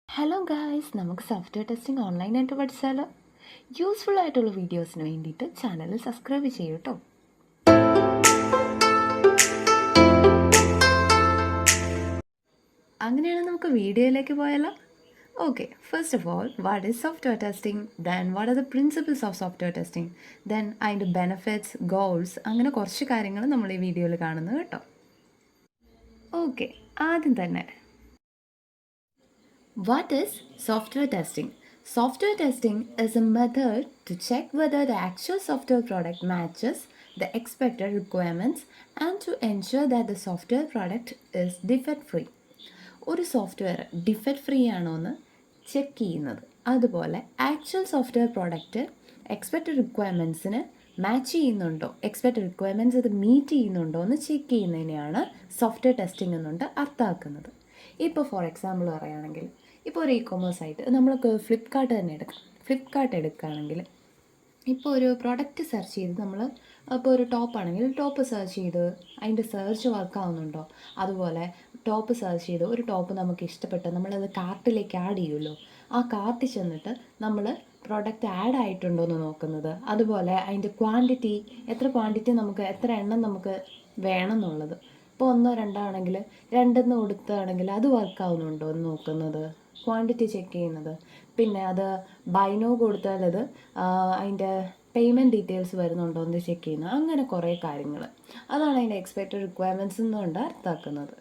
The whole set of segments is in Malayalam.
ഹലോ ഗായ്സ്, നമുക്ക് സോഫ്റ്റ്വെയർ ടെസ്റ്റിംഗ് ഓൺലൈനായിട്ട് പഠിച്ചാലോ? യൂസ്ഫുൾ ആയിട്ടുള്ള വീഡിയോസിന് വേണ്ടിയിട്ട് ചാനൽ സബ്സ്ക്രൈബ് ചെയ്യൂ കേട്ടോ. അങ്ങനെയാണെങ്കിൽ നമുക്ക് വീഡിയോയിലേക്ക് പോയാലോ? Okay, first of all, what is software testing? Then what are the principles of software testing? Then അതിൻ്റെ ബെനിഫിറ്റ്സ്, ഗോൾസ്, അങ്ങനെ കുറച്ച് കാര്യങ്ങൾ നമ്മൾ ഈ വീഡിയോയിൽ കാണുന്നത് കേട്ടോ. ഓക്കെ, ആദ്യം തന്നെ what is software testing? Software testing is a method to check whether the actual software product matches the expected requirements and to ensure that the software product is defect free. ഒരു സോഫ്റ്റ്വെയർ ഡിഫെക്റ്റ് ഫ്രീ ആണോ എന്ന് ചെക്ക് ചെയ്യുന്നത്, അതുപോലെ ആക്ച്വൽ സോഫ്റ്റ്വെയർ പ്രോഡക്റ്റ് എക്സ്പെക്റ്റഡ് റിക്വയർമെൻറ്റ്സിന് മാച്ച് ചെയ്യുന്നുണ്ടോ, എക്സ്പെക്റ്റഡ് റിക്വയർമെൻറ്റ്സ് അത് മീറ്റ് ചെയ്യുന്നുണ്ടോ എന്ന് ചെക്ക് ചെയ്യുന്നതിനെയാണ് സോഫ്റ്റ്വെയർ ടെസ്റ്റിംഗ് എന്നുകൊണ്ട് അർത്ഥമാക്കുന്നത്. ഇപ്പോൾ ഫോർ എക്സാമ്പിൾ പറയുകയാണെങ്കിൽ, ഇപ്പോൾ ഒരു ഇ-കൊമേഴ്സ് ആയിട്ട് നമ്മൾക്ക് ഫ്ലിപ്കാർട്ട് തന്നെ എടുക്കാം. ഫ്ലിപ്കാർട്ട് എടുക്കുകയാണെങ്കിൽ ഇപ്പോൾ ഒരു പ്രൊഡക്റ്റ് സെർച്ച് ചെയ്ത് നമ്മൾ ഇപ്പോൾ ഒരു ടോപ്പാണെങ്കിൽ ടോപ്പ് സെർച്ച് ചെയ്ത് അതിൻ്റെ സെർച്ച് വർക്കാവുന്നുണ്ടോ, അതുപോലെ ടോപ്പ് സെർച്ച് ചെയ്ത് ഒരു ടോപ്പ് നമുക്ക് ഇഷ്ടപ്പെട്ട് നമ്മളത് കാർട്ടിലേക്ക് ആഡ് ചെയ്യുമല്ലോ, ആ കാർട്ടിൽ ചെന്നിട്ട് നമ്മൾ പ്രോഡക്റ്റ് ആഡ് ആയിട്ടുണ്ടോ എന്ന് നോക്കുന്നത്, അതുപോലെ അതിൻ്റെ ക്വാണ്ടിറ്റി, എത്ര ക്വാണ്ടിറ്റി നമുക്ക് എത്ര എണ്ണം നമുക്ക് വേണം എന്നുള്ളത്. ഇപ്പോൾ ഒന്നോ രണ്ടോ ആണെങ്കിൽ രണ്ടെന്ന് കൊടുക്കുകയാണെങ്കിൽ അത് വർക്കാവുന്നുണ്ടോ എന്ന് നോക്കുന്നത്, ക്വാണ്ടിറ്റി ചെക്ക് ചെയ്യുന്നത്. പിന്നെ അത് ബൈനോ കൊടുത്താൽ അത് അതിൻ്റെ പേയ്മെൻറ്റ് ഡീറ്റെയിൽസ് വരുന്നുണ്ടോ എന്ന് ചെക്ക് ചെയ്യുന്നത്. അങ്ങനെ കുറേ കാര്യങ്ങൾ, അതാണ് അതിൻ്റെ എക്സ്പെക്റ്റഡ് റിക്വയർമെൻറ്റ്സ് എന്നുകൊണ്ട് അർത്ഥമാക്കുന്നത്.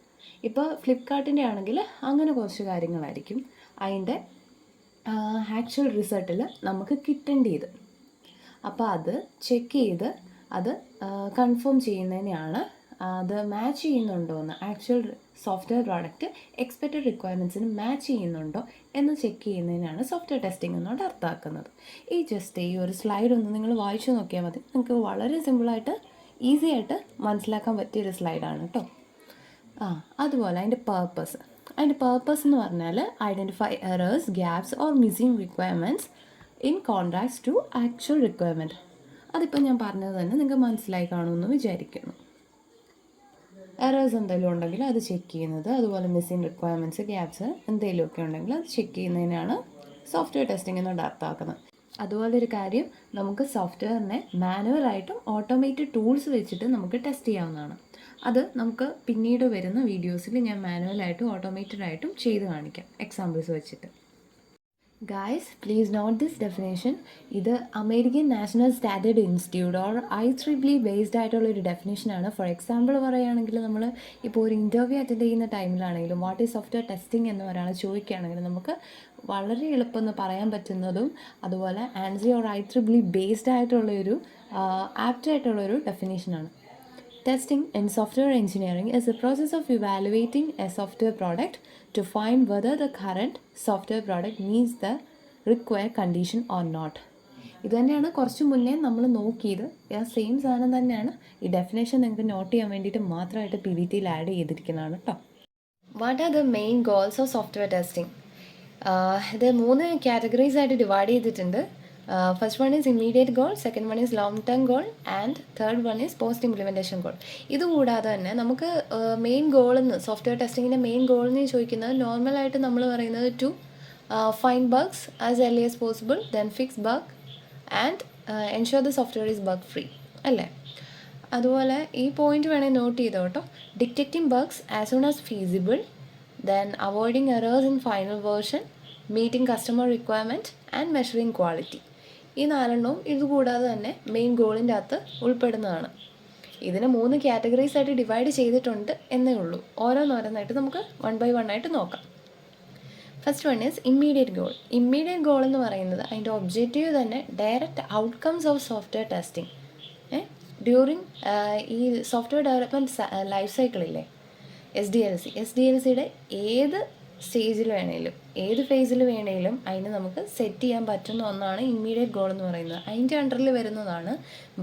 ഇപ്പോൾ ഫ്ലിപ്കാർട്ടിൻ്റെ ആണെങ്കിൽ അങ്ങനെ കുറച്ച് കാര്യങ്ങളായിരിക്കും അതിൻ്റെ ആക്ച്വൽ റിസൾട്ടിൽ നമുക്ക് കിട്ടേണ്ടത്. അപ്പോൾ അത് ചെക്ക് ചെയ്ത് അത് കൺഫേം ചെയ്യുന്നതിനെയാണ് അത് മാച്ച് ചെയ്യുന്നുണ്ടോ എന്ന്, ആക്ച്വൽ സോഫ്റ്റ്വെയർ പ്രോഡക്റ്റ് എക്സ്പെക്റ്റഡ് റിക്വയർമെൻറ്റ്സിന് മാച്ച് ചെയ്യുന്നുണ്ടോ എന്ന് ചെക്ക് ചെയ്യുന്നതിനാണ് സോഫ്റ്റ്വെയർ ടെസ്റ്റിംഗ് എന്നുകൊണ്ട് അർത്ഥമാക്കുന്നത്. ഈ ഒരു സ്ലൈഡ് ഒന്ന് നിങ്ങൾ വായിച്ചു നോക്കിയാൽ മതി, നിങ്ങൾക്ക് വളരെ സിമ്പിളായിട്ട് ഈസി ആയിട്ട് മനസ്സിലാക്കാൻ പറ്റിയൊരു സ്ലൈഡാണ് കേട്ടോ. അതുപോലെ അതിൻ്റെ പേർപ്പസ് എന്ന് പറഞ്ഞാൽ identify errors, gaps or missing requirements in contracts to actual requirement. അതിപ്പോൾ ഞാൻ പറഞ്ഞത് തന്നെ നിങ്ങൾക്ക് മനസ്സിലായി കാണുമെന്ന് വിചാരിക്കുന്നു. എറേഴ്സ് എന്തെങ്കിലും ഉണ്ടെങ്കിൽ അത് ചെക്ക് ചെയ്യുന്നത്, അതുപോലെ മിസ്സിംഗ് റിക്വയർമെൻറ്റ്സ്, ഗ്യാപ്സ് എന്തെങ്കിലുമൊക്കെ ഉണ്ടെങ്കിൽ അത് ചെക്ക് ചെയ്യുന്നതിനാണ് സോഫ്റ്റ്വെയർ ടെസ്റ്റിംഗ് എന്നുകൊണ്ട് അർത്ഥമാക്കുന്നത്. അതുപോലെ ഒരു കാര്യം, നമുക്ക് സോഫ്റ്റ്വെയറിനെ മാനുവലായിട്ടും ഓട്ടോമേറ്റഡ് ടൂൾസ് വെച്ചിട്ട് നമുക്ക് ടെസ്റ്റ് ചെയ്യാവുന്നതാണ്. അത് നമുക്ക് പിന്നീട് വരുന്ന വീഡിയോസിൽ ഞാൻ മാനുവലായിട്ടും ഓട്ടോമേറ്റഡ് ആയിട്ടും ചെയ്ത് കാണിക്കാം എക്സാമ്പിൾസ് വെച്ചിട്ട്. Guys, please note this definition. ഇത് American National Standard Institute or IEEE based ആയിട്ടുള്ളൊരു ഡെഫിനേഷനാണ്. ഫോർ എക്സാമ്പിൾ പറയുകയാണെങ്കിൽ, നമ്മൾ ഇപ്പോൾ ഒരു ഇൻ്റർവ്യൂ അറ്റൻഡ് ചെയ്യുന്ന ടൈമിലാണെങ്കിലും വാട്ട് ഈസ് സോഫ്റ്റ്വെയർ ടെസ്റ്റിംഗ് എന്ന് ഒരാൾ ചോദിക്കുകയാണെങ്കിൽ നമുക്ക് വളരെ എളുപ്പമെന്ന് പറയാൻ പറ്റുന്നതും അതുപോലെ ANSI ഓർ IEEE ബേസ്ഡ് ആയിട്ടുള്ളൊരു ആപ്റ്റായിട്ടുള്ളൊരു ഡെഫിനേഷനാണ്. Testing in software engineering is the process of evaluating a software product to find whether the current software product meets the required condition or not. ഇത് തന്നെയാണ് കുറച്ച് മുന്നേ നമ്മൾ നോക്കിയത്. ആ സെയിം സാധനം തന്നെയാണ്. ഈ ഡെഫിനേഷൻ നിങ്ങൾക്ക് നോട്ട് ചെയ്യാൻ വേണ്ടിയിട്ട് മാത്രമായിട്ട് PPTയിൽ ആഡ് ചെയ്തിരിക്കുന്നതാണ് കേട്ടോ. What are the main goals of software testing? ഇത് 3 കാറ്റഗറീസ് ആയിട്ട് ഡിവൈഡ് ചെയ്തിട്ടുണ്ട്. First one is immediate goal, second one is long term goal and third one is post implementation goal. ഇതുകൂടാതെ തന്നെ നമുക്ക് മെയിൻ ഗോളെന്ന്, സോഫ്റ്റ്വെയർ ടെസ്റ്റിങ്ങിൻ്റെ മെയിൻ ഗോളെന്ന് ചോദിക്കുന്നത് നോർമലായിട്ട് നമ്മൾ പറയുന്നത് to find bugs as early as possible, then fix bug and ensure the software is bug free അല്ലേ? അതുപോലെ ഈ പോയിന്റ് വേണമെങ്കിൽ നോട്ട് ചെയ്തോ കേട്ടോ. Detecting Bugs as soon as feasible, then avoiding errors in final version, meeting customer requirement and measuring quality. ഈ 4 ഇതുകൂടാതെ തന്നെ മെയിൻ ഗോളിൻ്റെ അകത്ത് ഉൾപ്പെടുന്നതാണ്. ഇതിനെ 3 കാറ്റഗറീസ് ആയിട്ട് ഡിവൈഡ് ചെയ്തിട്ടുണ്ട് എന്നേ ഉള്ളൂ. ഓരോന്നോരോന്നായിട്ട് നമുക്ക് 1 by 1 ആയിട്ട് നോക്കാം. First one is immediate goal. Immediate goal എന്ന് പറയുന്നത് അതിൻ്റെ ഒബ്ജക്റ്റീവ് തന്നെ direct outcomes of software testing during ഈ സോഫ്റ്റ്വെയർ ഡെവലപ്മെൻറ്റ് ലൈഫ് സൈക്കിളില്ലേ, SDLCയുടെ ഏത് സ്റ്റേജിൽ വേണേലും ഏത് ഫേസിൽ വേണേലും അതിന് നമുക്ക് സെറ്റ് ചെയ്യാൻ പറ്റുന്ന ഒന്നാണ് ഇമ്മീഡിയറ്റ് ഗോൾ എന്ന് പറയുന്നത്. അതിൻ്റെ അണ്ടറിൽ വരുന്നതാണ്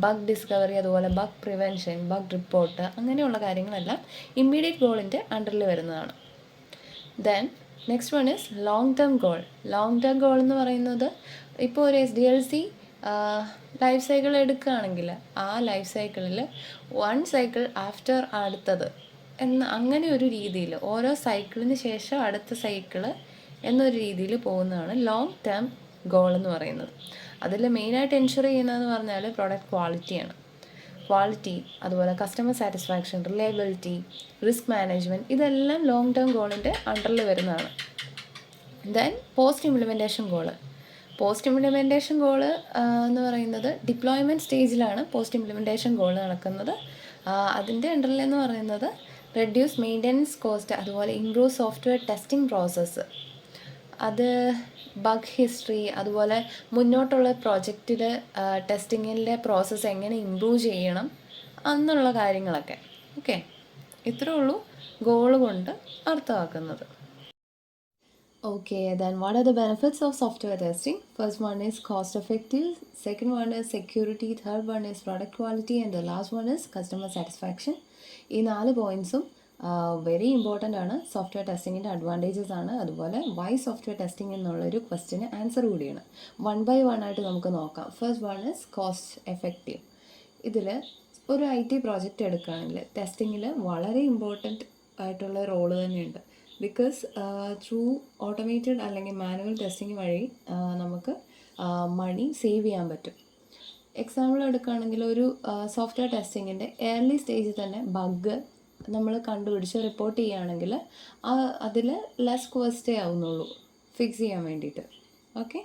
ബഗ് ഡിസ്കവറി, അതുപോലെ ബഗ് പ്രിവെൻഷൻ, ബഗ് റിപ്പോർട്ട്, അങ്ങനെയുള്ള കാര്യങ്ങളെല്ലാം ഇമ്മീഡിയറ്റ് ഗോളിൻ്റെ അണ്ടറിൽ വരുന്നതാണ്. Then next one is long term goal. Long term goal എന്ന് പറയുന്നത് ഇപ്പോൾ ഒരു SDLC ലൈഫ് സൈക്കിൾ എടുക്കുകയാണെങ്കിൽ ആ ലൈഫ് സൈക്കിളിൽ 1 സൈക്കിൾ ആഫ്റ്റർ അടുത്തത് അങ്ങനെ ഒരു രീതിയിൽ ഓരോ സൈക്കിളിന് ശേഷം അടുത്ത സൈക്കിള് എന്നൊരു രീതിയിൽ പോകുന്നതാണ് ലോങ് ടേം ഗോൾ എന്ന് പറയുന്നത്. അതിൽ മെയിനായിട്ട് എൻഷുർ ചെയ്യുന്നതെന്ന് പറഞ്ഞാൽ പ്രോഡക്റ്റ് ക്വാളിറ്റിയാണ്. ക്വാളിറ്റി, അതുപോലെ customer satisfaction, reliability, risk management, ഇതെല്ലാം ലോങ് ടേം ഗോളിൻ്റെ അണ്ടറിൽ വരുന്നതാണ്. Then post implementation goal. Post implementation goal എന്ന് പറയുന്നത് ഡിപ്ലോയ്മെൻറ്റ് സ്റ്റേജിലാണ് പോസ്റ്റ് ഇംപ്ലിമെൻറ്റേഷൻ ഗോൾ നടക്കുന്നത്. അതിൻ്റെ അണ്ടറിലെന്ന് പറയുന്നത് റെഡ്യൂസ് മെയിൻ്റനൻസ് കോസ്റ്റ്, അതുപോലെ ഇംപ്രൂവ് സോഫ്റ്റ്വെയർ ടെസ്റ്റിംഗ് പ്രോസസ്സ്, അത് ബഗ് ഹിസ്റ്ററി, അതുപോലെ മുന്നോട്ടുള്ള പ്രോജക്റ്റിൽ ടെസ്റ്റിങ്ങിൻ്റെ പ്രോസസ്സ് എങ്ങനെ ഇമ്പ്രൂവ് ചെയ്യണം എന്നുള്ള കാര്യങ്ങളൊക്കെ. ഓക്കെ, ഇത്രേ ഉള്ളൂ ഗോൾ കൊണ്ട് അർത്ഥമാക്കുന്നത്. Okay, then what are the benefits of software testing? First one is cost effective, second one is security, third one is product quality, and the last one is customer satisfaction. ഈ 4 പോയിൻറ്റ്സും വെരി ഇമ്പോർട്ടൻ്റ് ആണ്. സോഫ്റ്റ്വെയർ ടെസ്റ്റിങ്ങിൻ്റെ അഡ്വാൻറ്റേജസ് ആണ്. അതുപോലെ വൈ സോഫ്റ്റ്വെയർ ടെസ്റ്റിംഗ് എന്നുള്ളൊരു ക്വസ്റ്റിന് ആൻസർ കൂടിയാണ്. 1 by 1 ആയിട്ട് നമുക്ക് നോക്കാം. First one is cost effective. ഇതിൽ ഒരു IT പ്രോജക്റ്റ് എടുക്കുകയാണെങ്കിൽ ടെസ്റ്റിങ്ങിൽ വളരെ ഇമ്പോർട്ടൻ്റ് ആയിട്ടുള്ള റോള് തന്നെയുണ്ട്. ബിക്കോസ് ത്രൂ ഓട്ടോമേറ്റഡ് അല്ലെങ്കിൽ മാനുവൽ ടെസ്റ്റിംഗ് വഴി നമുക്ക് മണി സേവ് ചെയ്യാൻ പറ്റും. എക്സാമ്പിൾ എടുക്കുകയാണെങ്കിൽ ഒരു സോഫ്റ്റ്വെയർ ടെസ്റ്റിങ്ങിൻ്റെ ഏർലി സ്റ്റേജിൽ തന്നെ ബഗ് നമ്മൾ കണ്ടുപിടിച്ച് റിപ്പോർട്ട് ചെയ്യുകയാണെങ്കിൽ അതിൽ ലെസ് കോസ്റ്റേ ആവുന്നുള്ളൂ ഫിക്സ് ചെയ്യാൻ വേണ്ടിയിട്ട്. ഓക്കെ,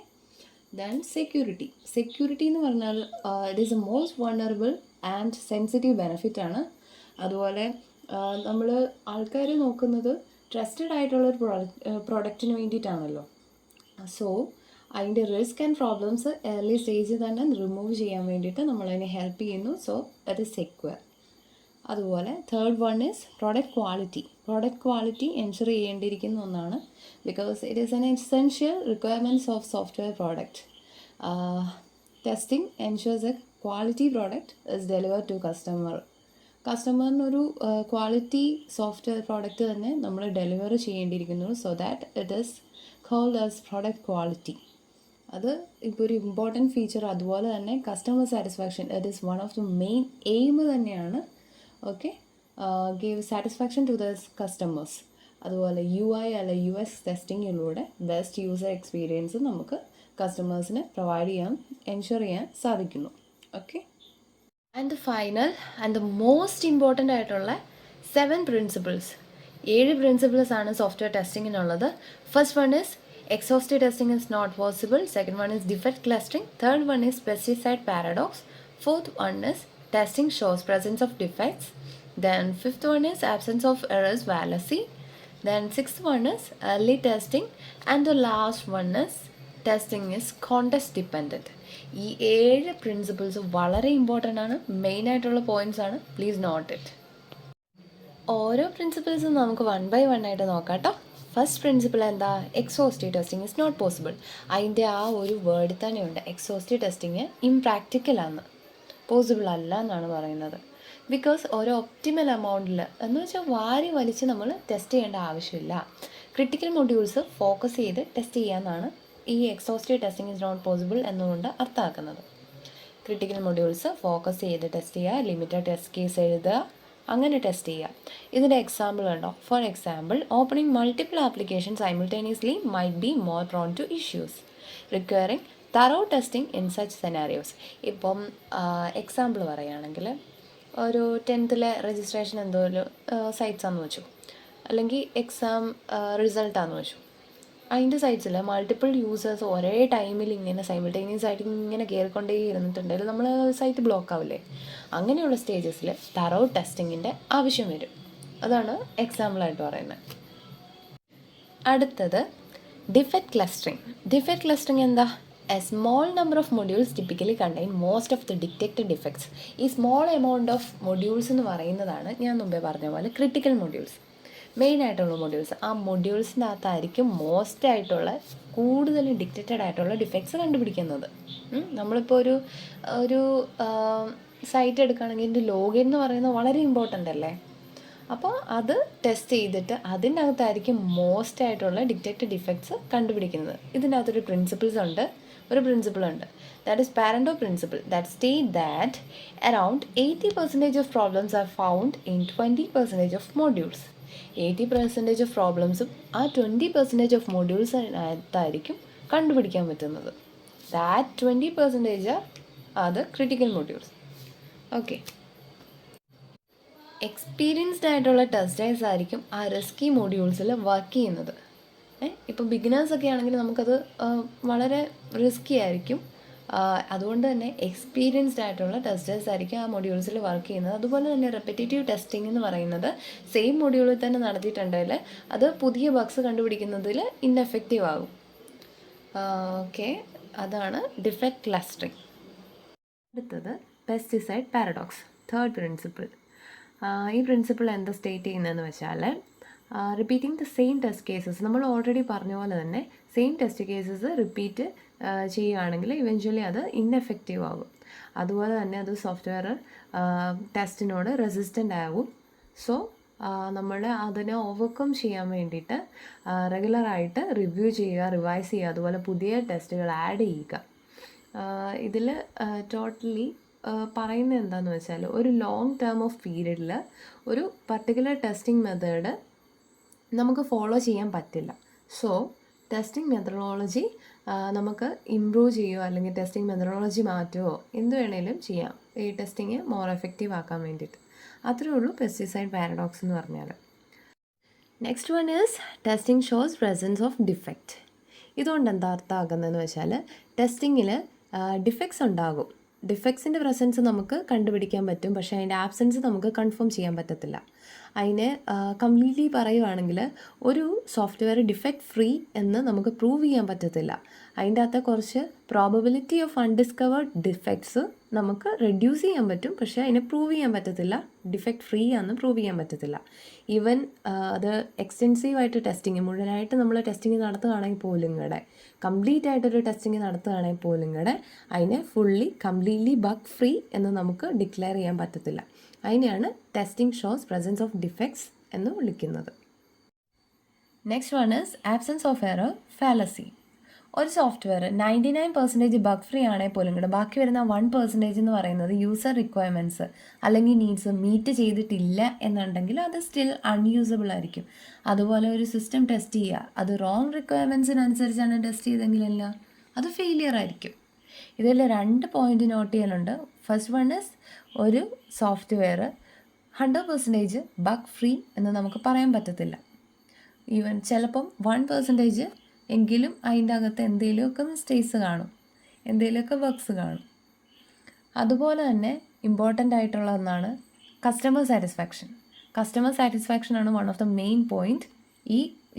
ദെൻ സെക്യൂരിറ്റി എന്ന് പറഞ്ഞാൽ it is A most vulnerable and sensitive benefit ആണ്. അതുപോലെ നമ്മൾ ആൾക്കാർ നോക്കുന്നത് ട്രസ്റ്റഡ് ആയിട്ടുള്ളൊരു പ്രോഡക്റ്റിന് വേണ്ടിയിട്ടാണല്ലോ. സോ അതിൻ്റെ റിസ്ക് ആൻഡ് പ്രോബ്ലംസ് ഏർലി സ്റ്റേജിൽ തന്നെ റിമൂവ് ചെയ്യാൻ വേണ്ടിയിട്ട് നമ്മളതിനെ ഹെൽപ്പ് ചെയ്യുന്നു. സോ അത് സെക്യൂർ. അതുപോലെ third one is product quality ensure ചെയ്യേണ്ടിയിരിക്കുന്ന ഒന്നാണ്. Because it is an essential requirements of software product. Testing ensures a quality product is delivered to കസ്റ്റമറിനൊരു ക്വാളിറ്റി സോഫ്റ്റ്വെയർ പ്രോഡക്റ്റ് തന്നെ നമ്മൾ ഡെലിവർ ചെയ്യേണ്ടിയിരിക്കുന്നു. So that it is called as product quality. അത് ഇപ്പോൾ ഒരു ഇമ്പോർട്ടൻറ്റ് ഫീച്ചർ. അതുപോലെ തന്നെ customer satisfaction, it is one of the main aim തന്നെയാണ്. Okay, give satisfaction to the customers. അതുപോലെ UI അല്ല UX ടെസ്റ്റിങ്ങിലൂടെ ബെസ്റ്റ് യൂസർ എക്സ്പീരിയൻസ് നമുക്ക് കസ്റ്റമേഴ്സിന് പ്രൊവൈഡ് ചെയ്യാൻ എൻഷുർ ചെയ്യാൻ സാധിക്കുന്നു. Okay, and the final and the most important ആയിട്ടുള്ള 7 പ്രിൻസിപ്പിൾസ്. 7 പ്രിൻസിപ്പിൾസ് ആണ് സോഫ്റ്റ്വെയർ ടെസ്റ്റിങ്ങിനുള്ളത്. First one is exhaustive testing is not possible. Second one is defect clustering. Third one is pesticide paradox. Fourth one is testing shows presence of defects. Then fifth one is absence of errors fallacy. Then sixth one is early testing. And the last one is testing is context dependent. ഈ 7 പ്രിൻസിപ്പിൾസ് വളരെ ഇമ്പോർട്ടൻ്റ് ആണ്. മെയിൻ ആയിട്ടുള്ള പോയിൻറ്റ്സ് ആണ്. Please note it. ഓരോ പ്രിൻസിപ്പിൾസും നമുക്ക് 1 by 1 ആയിട്ട് നോക്കാം കേട്ടോ. ഫസ്റ്റ് പ്രിൻസിപ്പിൾ എന്താ? Exhaustive testing is not possible. അതിൻ്റെ ആ ഒരു വേർഡ് തന്നെയുണ്ട്. എക്സോസ്റ്റീവ് ടെസ്റ്റിങ് ഇംപ്രാക്ടിക്കലാണ്, പോസിബിൾ അല്ല എന്നാണ് പറയുന്നത്. ബിക്കോസ് ഒരു ഒപ്റ്റിമൽ എമൗണ്ടിൽ എന്ന് വെച്ചാൽ വാരി വലിച്ച് നമ്മൾ ടെസ്റ്റ് ചെയ്യേണ്ട ആവശ്യമില്ല. ക്രിട്ടിക്കൽ മൊഡ്യൂൾസ് ഫോക്കസ് ചെയ്ത് ടെസ്റ്റ് ചെയ്യാമെന്നാണ് ഈ exhaustive testing is not possible എന്നുകൊണ്ട് അർത്ഥമാക്കുന്നത്. ക്രിട്ടിക്കൽ മൊഡ്യൂൾസ് ഫോക്കസ് ചെയ്ത് ടെസ്റ്റ് ചെയ്യുക, ലിമിറ്റഡ് ടെസ്റ്റ് കേസ് എഴുതുക, അങ്ങനെ ടെസ്റ്റ് ചെയ്യുക. ഇതിൻ്റെ എക്സാമ്പിൾ ഉണ്ടോ? For example, opening multiple application simultaneously might be more prone to issues requiring thorough testing in such scenarios. ഇപ്പം എക്സാമ്പിൾ പറയുകയാണെങ്കിൽ ഒരു 10th രജിസ്ട്രേഷൻ എന്തോ ഒരു സൈറ്റ്സാണെന്ന് വെച്ചു, അല്ലെങ്കിൽ എക്സാം റിസൾട്ടാണെന്ന് വെച്ചു. അതിൻ്റെ സൈറ്റ്സിൽ മൾട്ടിപ്പിൾ യൂസേഴ്സ് ഒരേ ടൈമിൽ ഇങ്ങനെ സൈമിൾട്ടേനിയസ് ആയിട്ട് ഇങ്ങനെ കയറിക്കൊണ്ടേ ഇരുന്നിട്ടുണ്ടെങ്കിൽ നമ്മൾ സൈറ്റ് ബ്ലോക്ക് ആവില്ലേ? അങ്ങനെയുള്ള സ്റ്റേജസിൽ തറോ ടെസ്റ്റിങ്ങിൻ്റെ ആവശ്യം വരും. അതാണ് എക്സാമ്പിളായിട്ട് പറയുന്നത്. അടുത്തത് ഡിഫെക്റ്റ് ക്ലസ്റ്ററിങ്. ഡിഫെക്റ്റ് ക്ലസ്റ്ററിങ് എന്താ? A small number of modules typically contain most of the detected defects. ഈ സ്മോൾ എമൗണ്ട് ഓഫ് മൊഡ്യൂൾസ് എന്ന് പറയുന്നതാണ് ഞാൻ മുമ്പേ പറഞ്ഞ പോലെ ക്രിട്ടിക്കൽ മൊഡ്യൂൾസ്, മെയിനായിട്ടുള്ള മൊഡ്യൂൾസ്. ആ മൊഡ്യൂൾസിനകത്തായിരിക്കും മോസ്റ്റ് ആയിട്ടുള്ള കൂടുതൽ ഡിറ്റക്റ്റഡ് ആയിട്ടുള്ള ഡിഫെക്ട്സ് കണ്ടുപിടിക്കുന്നത്. നമ്മളിപ്പോൾ ഒരു സൈറ്റ് എടുക്കുകയാണെങ്കിൽ ഇതിൻ്റെ ലോഗിൻ എന്ന് പറയുന്നത് വളരെ ഇമ്പോർട്ടൻ്റ് അല്ലേ? അപ്പോൾ അത് ടെസ്റ്റ് ചെയ്തിട്ട് അതിൻ്റെ അകത്തായിരിക്കും മോസ്റ്റ് ആയിട്ടുള്ള ഡിറ്റക്റ്റഡ് ഡിഫെക്ട്സ് കണ്ടുപിടിക്കുന്നത്. ഇതിനകത്തൊരു ഒരു പ്രിൻസിപ്പിൾ ഉണ്ട്. That is Pareto principle that state that around 80% of problems are found in 20% of modules. 80% of പ്രോബ്ലംസും ആ 20% ഓഫ് മൊഡ്യൂൾസിനകത്തായിരിക്കും കണ്ടുപിടിക്കാൻ പറ്റുന്നത്. That 20% are the critical modules. Okay, experienced ആയിട്ടുള്ള ടെസ്റ്റേഴ്സ് ആയിരിക്കും ആ റിസ്കി മൊഡ്യൂൾസിൽ വർക്ക് ചെയ്യുന്നത്. ഇപ്പോൾ ബിഗിനേഴ്സൊക്കെ ആണെങ്കിൽ നമുക്കത് വളരെ റിസ്കി ആയിരിക്കും. അതുകൊണ്ട് തന്നെ എക്സ്പീരിയൻസ്ഡ് ആയിട്ടുള്ള ടെസ്റ്റേഴ്സ് ആയിരിക്കും ആ മൊഡ്യൂൾസിൽ വർക്ക് ചെയ്യുന്നത്. അതുപോലെ തന്നെ റെപ്പിറ്റേറ്റീവ് ടെസ്റ്റിംഗ് എന്ന് പറയുന്നത് സെയിം മൊഡ്യൂളിൽ തന്നെ നടത്തിയിട്ടുണ്ടെങ്കിൽ അത് പുതിയ ബഗ്സ് കണ്ടുപിടിക്കുന്നതിൽ ഇന്നെഫക്റ്റീവ് ആകും. ഓക്കെ, അതാണ് ഡിഫക്റ്റ് ക്ലസ്റ്ററിങ്. അടുത്തത് പെസ്റ്റിസൈഡ് പാരഡോക്സ്, തേർഡ് പ്രിൻസിപ്പിൾ. ഈ പ്രിൻസിപ്പിൾ എന്താ സ്റ്റേറ്റ് ചെയ്യുന്നതെന്ന് വെച്ചാൽ, repeating the same test cases, നമ്മൾ ഓൾറെഡി പറഞ്ഞ പോലെ തന്നെ സെയിം ടെസ്റ്റ് കേസസ് റിപ്പീറ്റ് ചെയ്യുകയാണെങ്കിൽ ഇവഞ്ച്വലി അത് ഇന്നെഫക്റ്റീവ് ആകും. അതുപോലെ തന്നെ അത് സോഫ്റ്റ്വെയർ ടെസ്റ്റിനോട് റെസിസ്റ്റൻ്റ് ആകും. സോ നമ്മൾ അതിനെ ഓവർകം ചെയ്യാൻ വേണ്ടിയിട്ട് റെഗുലറായിട്ട് റിവ്യൂ ചെയ്യുക, റിവൈസ് ചെയ്യുക, അതുപോലെ പുതിയ ടെസ്റ്റുകൾ ആഡ് ചെയ്യുക. ഇതിൽ ടോട്ടലി പറയുന്നത് എന്താണെന്ന് വെച്ചാൽ, ഒരു ലോങ് ടേം ഓഫ് പീരീഡിൽ ഒരു പർട്ടിക്കുലർ ടെസ്റ്റിംഗ് മെത്തേഡ് നമുക്ക് ഫോളോ ചെയ്യാൻ പറ്റില്ല. സോ ടെസ്റ്റിംഗ് മെത്തഡോളജി നമുക്ക് ഇമ്പ്രൂവ് ചെയ്യുമോ അല്ലെങ്കിൽ ടെസ്റ്റിംഗ് മെത്തഡോളജി മാറ്റുമോ എന്ത് വേണേലും ചെയ്യാം ഈ ടെസ്റ്റിങ് മോർ എഫക്റ്റീവ് ആക്കാൻ വേണ്ടിയിട്ട്. അത്രേ ഉള്ളൂ പെസ്റ്റിസൈഡ് പാരഡോക്സ് എന്ന് പറഞ്ഞാൽ. Next one is testing shows presence of defect. ഇതുകൊണ്ട് എന്താ അർത്ഥമാക്കുന്നതെന്ന് വെച്ചാൽ, ടെസ്റ്റിങ്ങിൽ ഡിഫക്ട്സ് ഉണ്ടാകും. ഡിഫക്ട്സിൻ്റെ പ്രസൻസ് നമുക്ക് കണ്ടുപിടിക്കാൻ പറ്റും, പക്ഷേ അതിൻ്റെ ആബ്സെൻസ് നമുക്ക് കൺഫേം ചെയ്യാൻ പറ്റത്തില്ല. അതിനെ കംപ്ലീറ്റ്ലി പറയുവാണെങ്കിൽ ഒരു സോഫ്റ്റ്വെയർ ഡിഫക്റ്റ് ഫ്രീ എന്ന് നമുക്ക് പ്രൂവ് ചെയ്യാൻ പറ്റത്തില്ല. അതിൻ്റെ അകത്ത് കുറച്ച് പ്രോബബിലിറ്റി ഓഫ് അൺഡിസ്കവേർഡ് ഡിഫക്ട്സ് നമുക്ക് റെഡ്യൂസ് ചെയ്യാൻ പറ്റും, പക്ഷേ അതിനെ പ്രൂവ് ചെയ്യാൻ പറ്റത്തില്ല. ഡിഫക്റ്റ് ഫ്രീ ആണെന്ന് പ്രൂവ് ചെയ്യാൻ പറ്റത്തില്ല. ഈവൻ അത് എക്സ്റ്റെൻസീവായിട്ട് ടെസ്റ്റിങ് മുഴുവനായിട്ട് നമ്മൾ ടെസ്റ്റിങ് നടത്തുകയാണെങ്കിൽ പോലും കൂടെ, കംപ്ലീറ്റ് ആയിട്ടൊരു ടെസ്റ്റിങ് നടത്തുകയാണെങ്കിൽ പോലും കൂടെ അതിനെ കംപ്ലീറ്റ്ലി ബഗ് ഫ്രീ എന്ന് നമുക്ക് ഡിക്ലെയർ ചെയ്യാൻ പറ്റത്തില്ല. അതിനെയാണ് testing shows presence of defects എന്ന് വിളിക്കുന്നത്. Next one is absence of error fallacy. ഒരു സോഫ്റ്റ്വെയർ 99% ബഗ് ഫ്രീ ആണെങ്കിൽ പോലും കൂടെ ബാക്കി വരുന്ന 1% എന്ന് പറയുന്നത് യൂസർ റിക്വയർമെൻറ്റ്സ് അല്ലെങ്കിൽ നീഡ്സ് മീറ്റ് ചെയ്തിട്ടില്ല എന്നുണ്ടെങ്കിൽ അത് സ്റ്റിൽ അൺയൂസബിൾ ആയിരിക്കും. അതുപോലെ ഒരു സിസ്റ്റം ടെസ്റ്റ് ചെയ്യുക, അത് റോങ് റിക്വയർമെൻറ്റ്സിനനുസരിച്ചാണ് ടെസ്റ്റ് ചെയ്തെങ്കിലല്ല, അത് ഫെയിലിയർ ആയിരിക്കും. ഇതിൽ 2 പോയിന്റ് നോട്ട് ചെയ്യാനുണ്ട്. ഫസ്റ്റ് വൺ ഇസ്, ഒരു സോഫ്റ്റ്വെയർ 100% ബഗ് ഫ്രീ എന്ന് നമുക്ക് പറയാൻ പറ്റത്തില്ല. ഈവൻ ചിലപ്പം 1% എങ്കിലും അതിൻ്റെ അകത്ത് എന്തെങ്കിലുമൊക്കെ മിസ്റ്റേക്സ് കാണും, എന്തെങ്കിലുമൊക്കെ ബഗ്സ് കാണും. അതുപോലെ തന്നെ ഇമ്പോർട്ടൻ്റ് ആയിട്ടുള്ള ഒന്നാണ് കസ്റ്റമർ സാറ്റിസ്ഫാക്ഷൻ. കസ്റ്റമർ സാറ്റിസ്ഫാക്ഷനാണ് one of the main point.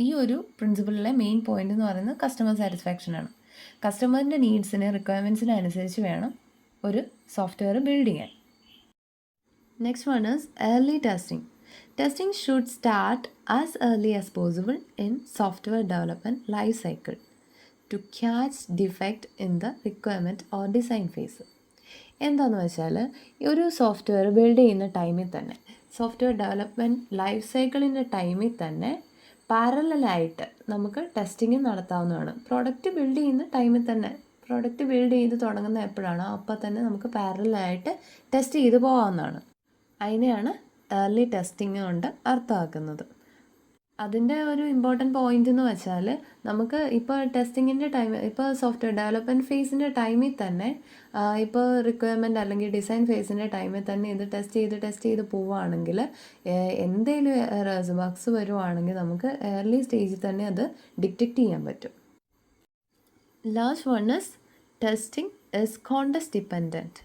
ഈ ഒരു പ്രിൻസിപ്പിളിലെ മെയിൻ പോയിൻ്റ് എന്ന് പറയുന്നത് കസ്റ്റമർ സാറ്റിസ്ഫാക്ഷനാണ്. കസ്റ്റമറിൻ്റെ നീഡ്സിന് റിക്വയർമെൻറ്റ്സിന് അനുസരിച്ച് വേണം ഒരു സോഫ്റ്റ്വെയർ ബിൽഡ് ചെയ്യാൻ. Next one is early testing. Testing should start as early as possible in software development life cycle to catch defect in the requirement or design phase. എന്താണെന്ന് വെച്ചാൽ, ഒരു സോഫ്റ്റ്വെയർ ബിൽഡ് ചെയ്യുന്ന ടൈമിൽ തന്നെ, സോഫ്റ്റ്വെയർ ഡെവലപ്മെൻറ്റ് ലൈഫ് സൈക്കിളിൻ്റെ ടൈമിൽ തന്നെ പാരലലായിട്ട് നമുക്ക് ടെസ്റ്റിംഗ് നടത്താവുന്നതാണ്. പ്രോഡക്റ്റ് ബിൽഡ് ചെയ്യുന്ന ടൈമിൽ തന്നെ, പ്രോഡക്റ്റ് ബിൽഡ് ചെയ്ത് തുടങ്ങുന്ന എപ്പോഴാണോ അപ്പോൾ തന്നെ നമുക്ക് പാരലലായിട്ട് ടെസ്റ്റ് ചെയ്ത് പോകാവുന്നതാണ്. അതിനെയാണ് ഏർലി ടെസ്റ്റിംഗ് കൊണ്ട് അർത്ഥമാക്കുന്നത്. അതിൻ്റെ ഒരു ഇമ്പോർട്ടൻറ്റ് പോയിൻ്റ് എന്ന് വെച്ചാൽ, നമുക്ക് ഇപ്പോൾ ടെസ്റ്റിങ്ങിൻ്റെ ടൈം, ഇപ്പോൾ സോഫ്റ്റ്വെയർ ഡെവലപ്മെൻറ്റ് ഫേസിൻ്റെ ടൈമിൽ തന്നെ, ഇപ്പോൾ റിക്വയർമെൻറ്റ് അല്ലെങ്കിൽ ഡിസൈൻ ഫേസിൻ്റെ ടൈമിൽ തന്നെ ഇത് ടെസ്റ്റ് ചെയ്ത് പോവുകയാണെങ്കിൽ, എന്തെങ്കിലും എറേഴ്സ് ബഗ്സ് വരുവാണെങ്കിൽ നമുക്ക് ഏർലി സ്റ്റേജിൽ തന്നെ അത് ഡിറ്റക്റ്റ് ചെയ്യാൻ പറ്റും. Last one is testing is context dependent.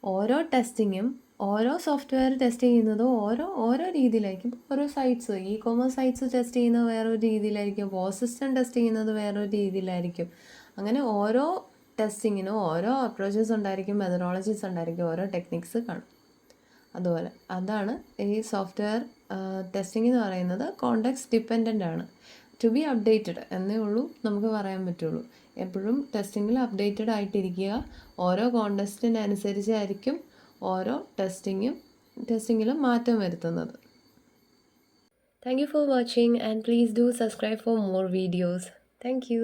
ഓരോ ടെസ്റ്റിങ്ങും, ഓരോ സോഫ്റ്റ്വെയർ ടെസ്റ്റ് ചെയ്യുന്നതും ഓരോ രീതിയിലായിരിക്കും. ഓരോ സൈറ്റ്സ്, ഇ-കൊമേഴ്സ് സൈറ്റ്സ് ടെസ്റ്റ് ചെയ്യുന്നത് വേറൊരു രീതിയിലായിരിക്കും, പോസ്റ്റ് സിസ്റ്റം ടെസ്റ്റ് ചെയ്യുന്നത് വേറൊരു രീതിയിലായിരിക്കും. അങ്ങനെ ഓരോ ടെസ്റ്റിങ്ങിനും ഓരോ അപ്രോച്ചസ് ഉണ്ടായിരിക്കും, മെത്തഡോളജീസ് ഉണ്ടായിരിക്കും, ഓരോ ടെക്നിക്സ് കാണും. അതുപോലെ അതാണ് ഈ സോഫ്റ്റ്വെയർ ടെസ്റ്റിംഗ് എന്ന് പറയുന്നത്. കോണ്ടെക്സ്റ്റ് ഡിപ്പെൻഡൻ്റ് ആണ്. ടു ബി അപ്ഡേറ്റഡ് എന്നേ ഉള്ളൂ നമുക്ക് പറയാൻ പറ്റുള്ളൂ. എപ്പോഴും ടെസ്റ്റിങ്ങിൽ അപ്ഡേറ്റഡ് ആയിട്ടിരിക്കുക. ഓരോ കോണ്ടെക്സ്റ്റിനനുസരിച്ചായിരിക്കും ഓരോ ടെസ്റ്റിങ്ങിലും മാറ്റം വരുത്തുന്നത്. Thank you for watching and please do subscribe for more videos. Thank you.